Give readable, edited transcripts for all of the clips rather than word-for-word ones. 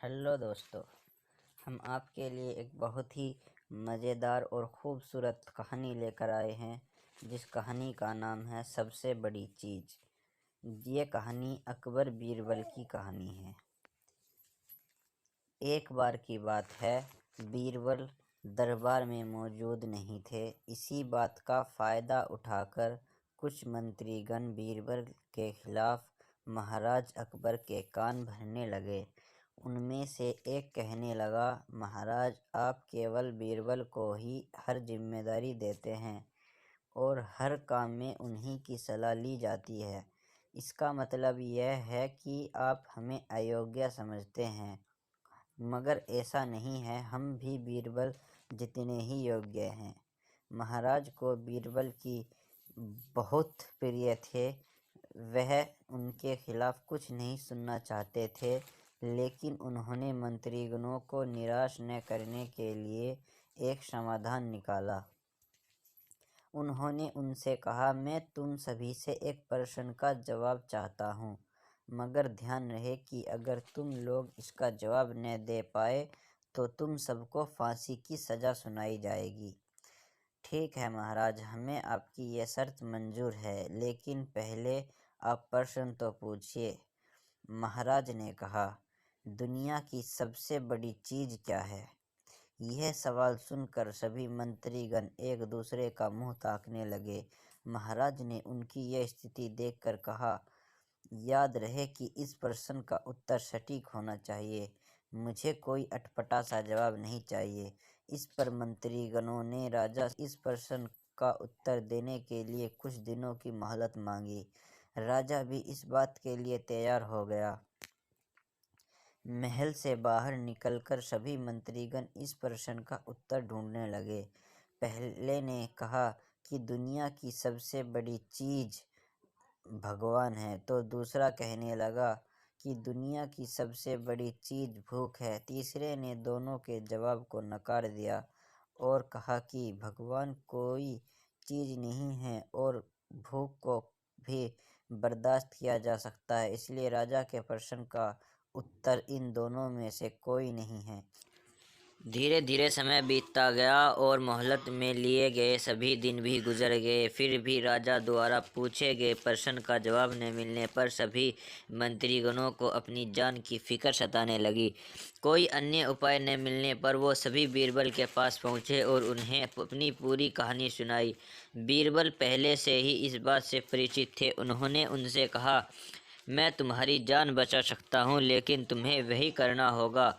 Hello दोस्तों, हम आपके लिए एक बहुत ही मज़ेदार और ख़ूबसूरत कहानी लेकर आए हैं, जिस कहानी का नाम है सबसे बड़ी चीज़। ये कहानी अकबर बीरबल की कहानी है। एक बार की बात है, बीरबल दरबार में मौजूद नहीं थे। इसी बात का फ़ायदा उठाकर कुछ मंत्रीगण बीरबल के खिलाफ महाराज अकबर के कान भरने लगे। उनमें से एक कहने लगा, महाराज, आप केवल बीरबल को ही हर जिम्मेदारी देते हैं और हर काम में उन्हीं की सलाह ली जाती है। इसका मतलब यह है कि आप हमें अयोग्य समझते हैं। मगर ऐसा नहीं है, हम भी बीरबल जितने ही योग्य हैं। महाराज को बीरबल की बहुत प्रिय थे। वह उनके खिलाफ कुछ नहीं सुनना चाहते थे, लेकिन उन्होंने मंत्रीगणों को निराश न करने के लिए एक समाधान निकाला। उन्होंने उनसे कहा, मैं तुम सभी से एक प्रश्न का जवाब चाहता हूँ, मगर ध्यान रहे कि अगर तुम लोग इसका जवाब न दे पाए तो तुम सबको फांसी की सज़ा सुनाई जाएगी। ठीक है महाराज, हमें आपकी ये शर्त मंजूर है, लेकिन पहले आप प्रश्न तो पूछिए। महाराज ने कहा, दुनिया की सबसे बड़ी चीज़ क्या है? यह सवाल सुनकर सभी मंत्रीगण एक दूसरे का मुंह ताकने लगे। महाराज ने उनकी यह स्थिति देखकर कहा, याद रहे कि इस प्रश्न का उत्तर सटीक होना चाहिए। मुझे कोई अटपटा सा जवाब नहीं चाहिए। इस पर मंत्रीगणों ने राजा इस प्रश्न का उत्तर देने के लिए कुछ दिनों की मोहलत मांगी। राजा भी इस बात के लिए तैयार हो गया। महल से बाहर निकलकर सभी मंत्रीगण इस प्रश्न का उत्तर ढूंढने लगे। पहले ने कहा कि दुनिया की सबसे बड़ी चीज़ भगवान है, तो दूसरा कहने लगा कि दुनिया की सबसे बड़ी चीज़ भूख है। तीसरे ने दोनों के जवाब को नकार दिया और कहा कि भगवान कोई चीज़ नहीं है और भूख को भी बर्दाश्त किया जा सकता है। इसलिए राजा के प्रश्न का उत्तर इन दोनों में से कोई नहीं है। धीरे धीरे समय बीतता गया और मोहलत में लिए गए सभी दिन भी गुजर गए। फिर भी राजा द्वारा पूछे गए प्रश्न का जवाब न मिलने पर सभी मंत्रीगणों को अपनी जान की फिक्र सताने लगी। कोई अन्य उपाय न मिलने पर वो सभी बीरबल के पास पहुँचे और उन्हें अपनी पूरी कहानी सुनाई। बीरबल पहले से ही इस बात से परिचित थे। उन्होंने उनसे कहा, मैं तुम्हारी जान बचा सकता हूँ, लेकिन तुम्हें वही करना होगा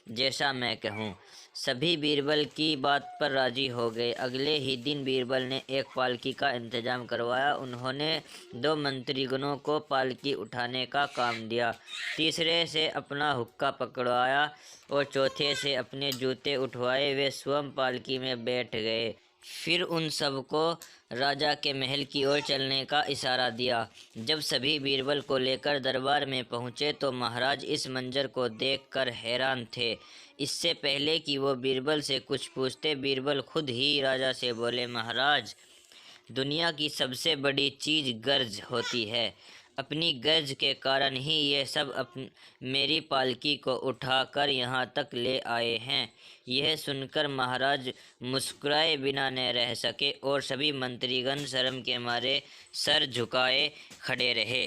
जैसा मैं कहूँ। सभी बीरबल की बात पर राजी हो गए। अगले ही दिन बीरबल ने एक पालकी का इंतजाम करवाया। उन्होंने 2 मंत्रीगणों को पालकी उठाने का काम दिया, तीसरे से अपना हुक्का पकड़वाया और चौथे से अपने जूते उठवाए। वे स्वयं पालकी में बैठ गए। फिर उन सबको राजा के महल की ओर चलने का इशारा दिया। जब सभी बीरबल को लेकर दरबार में पहुंचे तो महाराज इस मंजर को देखकर हैरान थे। इससे पहले कि वो बीरबल से कुछ पूछते, बीरबल खुद ही राजा से बोले, महाराज, दुनिया की सबसे बड़ी चीज़ गर्ज होती है। अपनी गर्ज के कारण ही ये सब मेरी पालकी को उठाकर यहाँ तक ले आए हैं। यह सुनकर महाराज मुस्कुराए बिना न रह सके और सभी मंत्रीगण शर्म के मारे सर झुकाए खड़े रहे।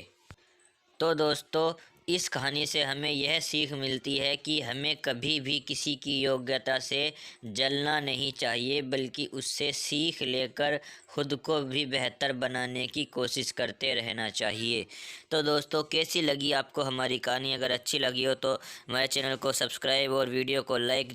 तो दोस्तों, इस कहानी से हमें यह सीख मिलती है कि हमें कभी भी किसी की योग्यता से जलना नहीं चाहिए, बल्कि उससे सीख लेकर खुद को भी बेहतर बनाने की कोशिश करते रहना चाहिए। तो दोस्तों, कैसी लगी आपको हमारी कहानी? अगर अच्छी लगी हो तो हमारे चैनल को सब्सक्राइब और वीडियो को लाइक